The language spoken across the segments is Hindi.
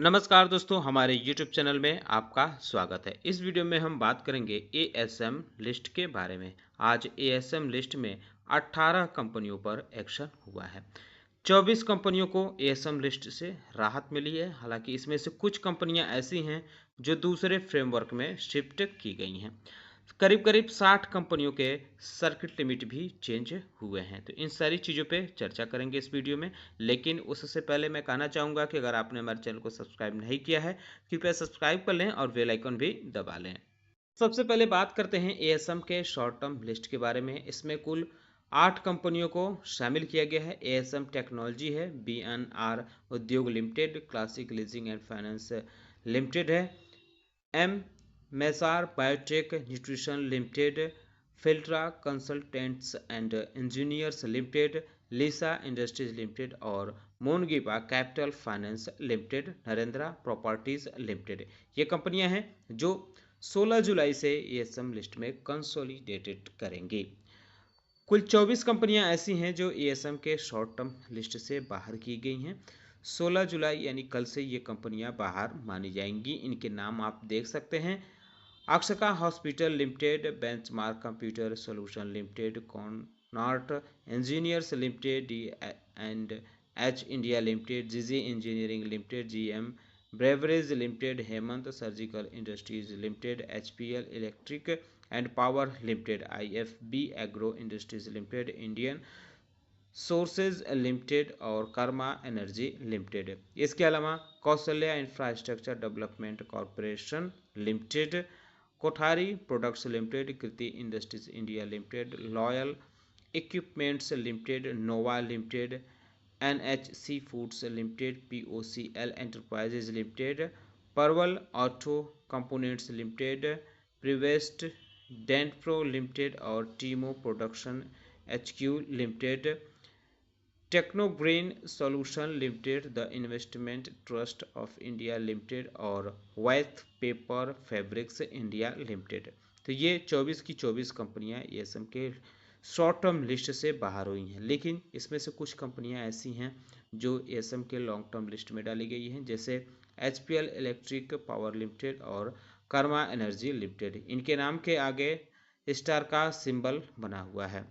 नमस्कार दोस्तों, हमारे YouTube चैनल में आपका स्वागत है। इस वीडियो में हम बात करेंगे एएसएम लिस्ट के बारे में। आज एएसएम लिस्ट में 18 कंपनियों पर एक्शन हुआ है। 24 कंपनियों को एएसएम लिस्ट से राहत मिली है। हालांकि इसमें से कुछ कंपनियां ऐसी हैं जो दूसरे फ्रेमवर्क में शिफ्ट की गई हैं। करीब करीब 60 कंपनियों के सर्किट लिमिट भी चेंज हुए हैं। तो इन सारी चीज़ों पे चर्चा करेंगे इस वीडियो में। लेकिन उससे पहले मैं कहना चाहूँगा कि अगर आपने हमारे चैनल को सब्सक्राइब नहीं किया है, कृपया सब्सक्राइब कर लें और बेल आइकन भी दबा लें। सबसे पहले बात करते हैं एएसएम के शॉर्ट टर्म लिस्ट के बारे में। इसमें कुल 8 कंपनियों को शामिल किया गया है। एएसएम टेक्नोलॉजी है, BNR Udyog limited, classic leasing and finance limited है, एम मैसार biotech nutrition limited, filtra consultants and engineers limited, Lisa industries limited और Mongipa capital finance limited, Narendra properties limited. ये कंपनियां हैं जो 16 जुलाई से एएसएम लिस्ट में कंसोलिडेटेड करेंगी। कुल 24 कंपनियां ऐसी हैं जो एएसएम के शॉर्ट टर्म लिस्ट से बाहर की गई हैं। 16 जुलाई यानी कल से ये कंपनियां बाहर मानी जाएंगी। इनके नाम आप देख सकते हैं। अक्षका hospital limited, benchmark computer solution limited, Conart engineers limited, D and H India limited, GG engineering limited, GM beverage limited, Hemant surgical industries limited, HPL electric and power limited, IFB agro industries limited, Indian sources limited और कर्मा एनर्जी लिमिटेड। इसके अलावा Kaushalya infrastructure development corporation limited, Kothari products limited, Kriti industries India limited, loyal equipments limited, Nova limited, NHC foods limited, POCL enterprises limited, परवल auto components limited, Prevest Denpro limited और टीमो production HQ limited, Technogreen solution limited, the investment trust of India limited और वैथ पेपर फैब्रिक्स इंडिया लिमिटेड। तो ये 24 की 24 कंपनियां एएसएम के शॉर्ट टर्म लिस्ट से बाहर हुई हैं। लेकिन इसमें से कुछ कंपनियां ऐसी हैं जो एएसएम के लॉन्ग टर्म लिस्ट में डाली गई हैं, जैसे एचपीएल इलेक्ट्रिक पावर लिमिटेड और कर्मा एनर्जी लिमिटेड। इनके नाम के आगे स्टार का सिंबल बना हुआ है।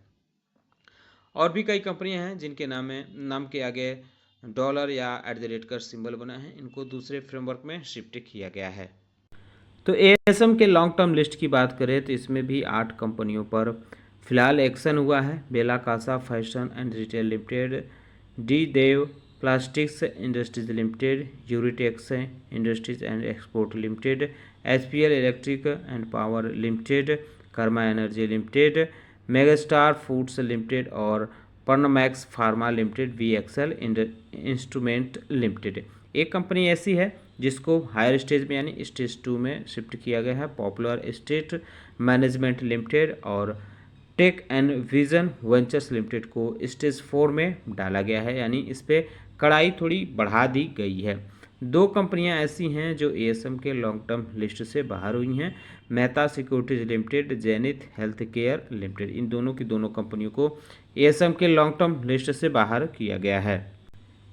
और भी कई कंपनियां हैं जिनके नाम के आगे डॉलर या @ का सिंबल बना है। इनको दूसरे फ्रेमवर्क में शिफ्ट किया गया है। तो एएसएम के लॉन्ग टर्म लिस्ट की बात करें तो इसमें भी 8 कंपनियों पर फिलहाल एक्शन हुआ है। Bella Casa fashion and retail limited, D Dev plastics industries limited, Eurotex industries and export limited, HPL electric and power limited, Karma energy limited, megastar foods limited और पर्नमैक्स pharma limited, VXL instrument limited. एक कंपनी ऐसी है जिसको हायर स्टेज में यानी स्टेज 2 में शिफ्ट किया गया है, पॉपुलर स्टेट मैनेजमेंट लिमिटेड और tech and vision ventures limited को स्टेज 4 में डाला गया है, यानी इस पर कड़ाई थोड़ी बढ़ा दी गई है। 2 कंपनियां ऐसी हैं जो एएसएम के लॉन्ग टर्म लिस्ट से बाहर हुई हैं, Mehta securities limited, Zenith health care limited. इन दोनों की दोनों कंपनियों को एएसएम के लॉन्ग टर्म लिस्ट से बाहर किया गया है।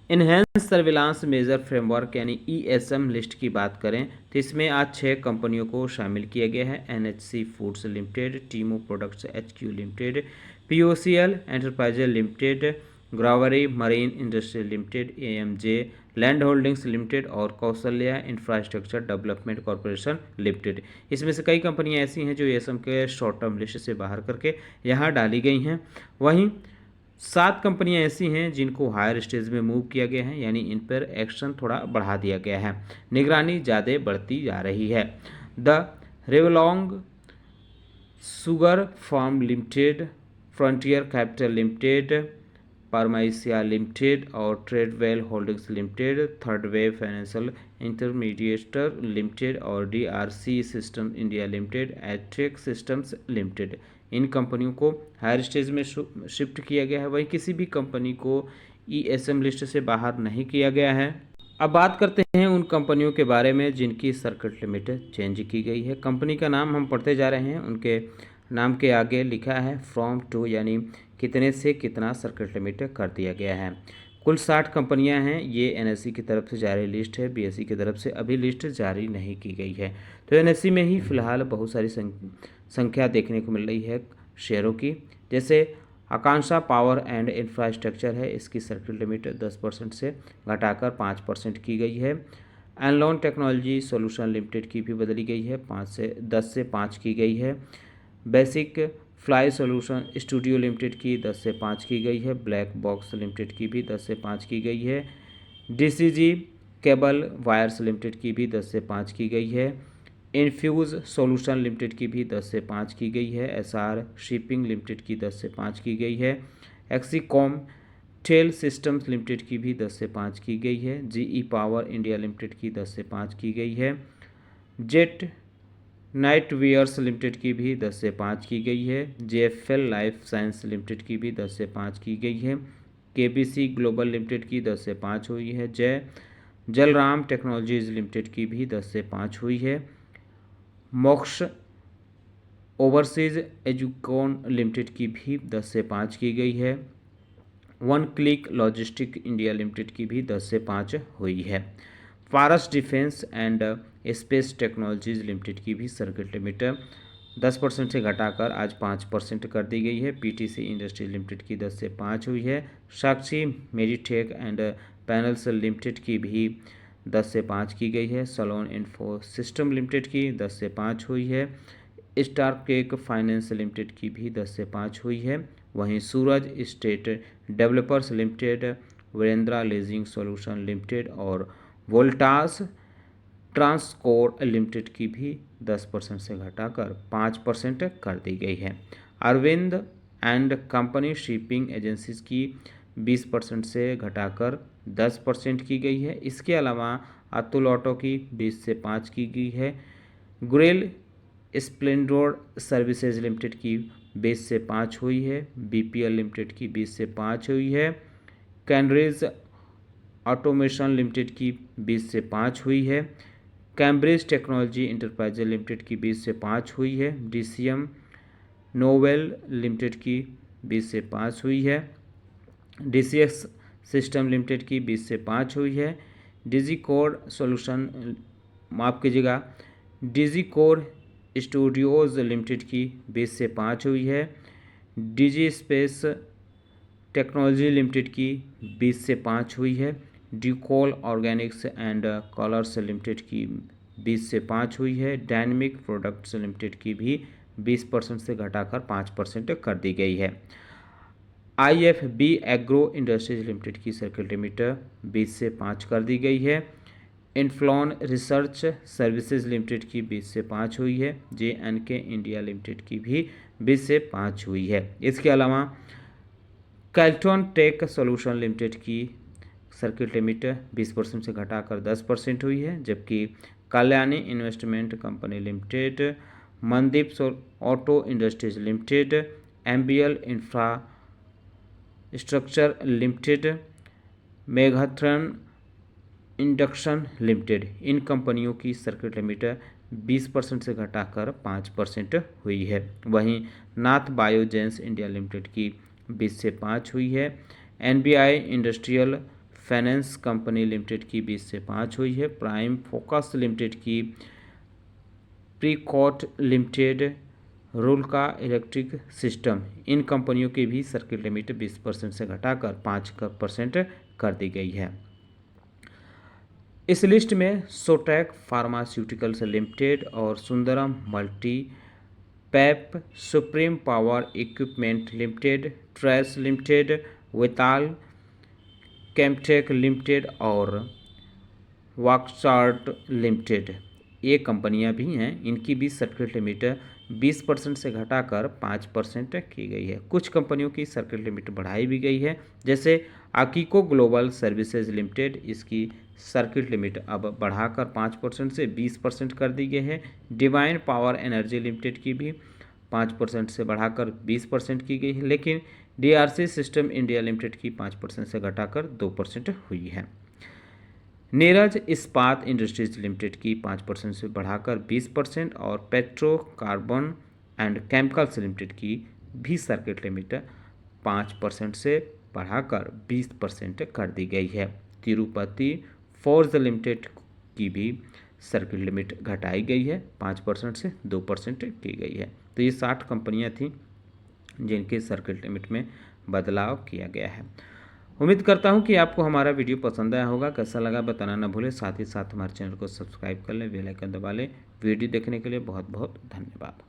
इन्हेंस सर्विलांस मेजर फ्रेमवर्क यानी ईएसएम लिस्ट की बात करें तो इसमें आज 6 कंपनियों को शामिल किया गया है। NHC foods limited, Teamo products HQ limited, POCL enterprises limited, Garware marine industry limited, AMJ land holdings limited और Kaushalya infrastructure development corporation limited. इसमें से कई कंपनियां ऐसी हैं जो एएसएम के शॉर्ट टर्म लिस्ट से बाहर करके यहाँ डाली गई हैं। वहीं 7 कंपनियां ऐसी हैं जिनको हायर स्टेज में मूव किया गया है, यानी इन पर एक्शन थोड़ा बढ़ा दिया गया है, निगरानी ज़्यादा बढ़ती जा रही है। द रेवलॉन्ग sugar farm limited, frontier capital limited, पारमाइसिया लिमिटेड और Tradewell holdings limited, third wave financial intermediator limited और डीआरसी सिस्टम इंडिया लिमिटेड, एट्रिक सिस्टम्स लिमिटेड। इन कंपनियों को हायर स्टेज में शिफ्ट किया गया है। वहीं किसी भी कंपनी को ईएसएम लिस्ट से बाहर नहीं किया गया है। अब बात करते हैं उन कंपनियों के बारे में जिनकी सर्किट लिमिट चेंज की गई है। कंपनी का नाम हम पढ़ते जा रहे हैं। उनके नाम के आगे लिखा है फ्रॉम टू, यानी कितने से कितना सर्किट लिमिट कर दिया गया है। कुल 60 कंपनियां हैं। ये एनएसई की तरफ से जारी लिस्ट है, बीएसई की तरफ से अभी लिस्ट जारी नहीं की गई है। तो एनएसई में ही फिलहाल बहुत सारी संख्या देखने को मिल रही है शेयरों की। जैसे आकांक्षा पावर एंड इंफ्रास्ट्रक्चर है, इसकी सर्किट लिमिट 10% से घटाकर 5% की गई है। एनलॉन टेक्नोलॉजी सॉल्यूशन लिमिटेड की भी बदली गई है, 10 से 5 की गई है। Basic fly solution studio limited की 10 से 5 की गई है। ब्लैक बॉक्स लिमिटेड की भी 10 से 5 की गई है। डीसीजी केबल वायर्स लिमिटेड की भी 10 से 5 की गई है। इन्फ्यूज़ सॉल्यूशन लिमिटेड की भी 10 से 5 की गई है। एसआर शिपिंग लिमिटेड की 10 से 5 की गई है। एक्सीकॉम टेल सिस्टम्स लिमिटेड की भी 10 से 5 की गई है। जीई पावर इंडिया लिमिटेड की 10 से 5 की गई है। जेट नाइट वेयर्स लिमिटेड की भी 10 से 5 की गई है। जेएफएल लाइफ साइंस लिमिटेड की भी 10 से 5 की गई है। केबीसी ग्लोबल लिमिटेड की 10 से 5 हुई है। जलराम टेक्नोलॉजीज लिमिटेड की भी 10 से 5 हुई है। मोक्ष ओवरसीज एजुकॉन लिमिटेड की भी 10 से 5 की गई है। One click logistic India limited की भी 10 से 5 हुई है। फारस defence and space technologies limited की भी सर्किट लिमिट 10% से घटाकर आज 5% कर दी गई है। पीटीसी इंडस्ट्रीज लिमिटेड की 10 से 5 हुई है। साक्षी मेडिटेक एंड पैनल्स लिमिटेड की भी 10 से 5 की गई है। सलोन इन्फो सिस्टम लिमिटेड की 10 से 5 हुई है। स्टार केक फाइनेंस लिमिटेड की भी 10 से 5 हुई है। वहीं Suraj estate developers limited, Virendra leasing solution limited और वोल्टास ट्रांसकोर लिमिटेड की भी 10% से घटाकर 5% कर दी गई है। Arvind and company shipping agencies की 20% से घटाकर 10% की गई है। इसके अलावा अतुल ऑटो की 20 से 5 की गई है। गुरेल स्प्लेंडर सर्विसेज लिमिटेड की 20 से 5 हुई है। बीपीएल लिमिटेड की 20 से 5 हुई है। कैनरेज ऑटोमेशन लिमिटेड की 20 से 5 हुई है। कैम्ब्रिज टेक्नोलॉजी इंटरप्राइज लिमिटेड की 20 से 5 हुई है। डीसीएम नोवेल लिमिटेड की 20 से 5 हुई है। डीसीएस सिस्टम लिमिटेड की 20 से 5 हुई है। डिजीकोर सॉल्यूशन माफ़ कीजिएगा डिजीकोर स्टूडियोज़ लिमिटेड की 20 से 5 हुई है। डिजी स्पेस टेक्नोलॉजी लिमिटेड की 20 से 5 हुई है। डिकोल ऑर्गेनिक्स एंड कलर्स लिमिटेड की 20 से 5 हुई है। डायनेमिक प्रोडक्ट्स लिमिटेड की भी 20% से घटाकर 5% कर दी गई है। आईएफबी एग्रो इंडस्ट्रीज लिमिटेड की सर्किट लिमिट 20 से 5 कर दी गई है। इन्फ्लॉन रिसर्च सर्विसेज लिमिटेड की 20 से 5 हुई है। JNK इंडिया लिमिटेड की भी 20 से 5 हुई है। इसके अलावा कैल्टोन टेक सॉल्यूशन लिमिटेड की सर्किट लिमिट 20% से घटाकर 10% हुई है। जबकि Kalyani investment company limited, Mandeep auto industries limited, MBL infrastructure limited, Megatherm induction limited, इन कंपनियों की सर्किट लिमिट 20% से घटाकर 5% हुई है। वहीं नाथ बायोजेंस इंडिया लिमिटेड की 20 से 5 हुई है। NBI industrial finance company limited की 20 से 5 हुई है। प्राइम फोकस लिमिटेड की, प्रीकॉट लिमिटेड, रुलका इलेक्ट्रिक सिस्टम, इन कंपनियों की भी सर्किट लिमिट 20% से घटाकर 5% कर दी गई है। इस लिस्ट में सोटैक फार्मास्यूटिकल्स लिमिटेड और Sundaram multi pap, supreme power equipment limited, Trace limited, Vital Chemtech limited और वॉक्सार्ट लिमिटेड, ये कंपनियां भी हैं। इनकी भी सर्किट लिमिट 20% से घटाकर 5% की गई है। कुछ कंपनियों की सर्किट लिमिट बढ़ाई भी गई है, जैसे आकीको ग्लोबल सर्विसेज लिमिटेड, इसकी सर्किट लिमिट अब बढ़ाकर 5% से 20% कर दी गई है। डिवाइन पावर एनर्जी लिमिटेड की भी 5% से बढ़ाकर 20% की गई है, लेकिन DRC सिस्टम इंडिया लिमिटेड की 5% से घटाकर 2% हुई है। नीरज इस्पात इंडस्ट्रीज लिमिटेड की 5% से बढ़ाकर 20% और petro carbon and chemicals limited की भी सर्किट लिमिट 5% से बढ़ाकर 20% कर दी गई है। तिरुपति फोर्ज लिमिटेड की भी सर्किट लिमिट घटाई गई है, 5% से 2% की गई है। तो ये 60 कंपनियां थीं जिनके सर्किट लिमिट में बदलाव किया गया है। उम्मीद करता हूं कि आपको हमारा वीडियो पसंद आया होगा। कैसा लगा बताना ना भूलें। साथ ही साथ हमारे चैनल को सब्सक्राइब कर लें, बेल आइकन दबा लें। वीडियो देखने के लिए बहुत बहुत धन्यवाद।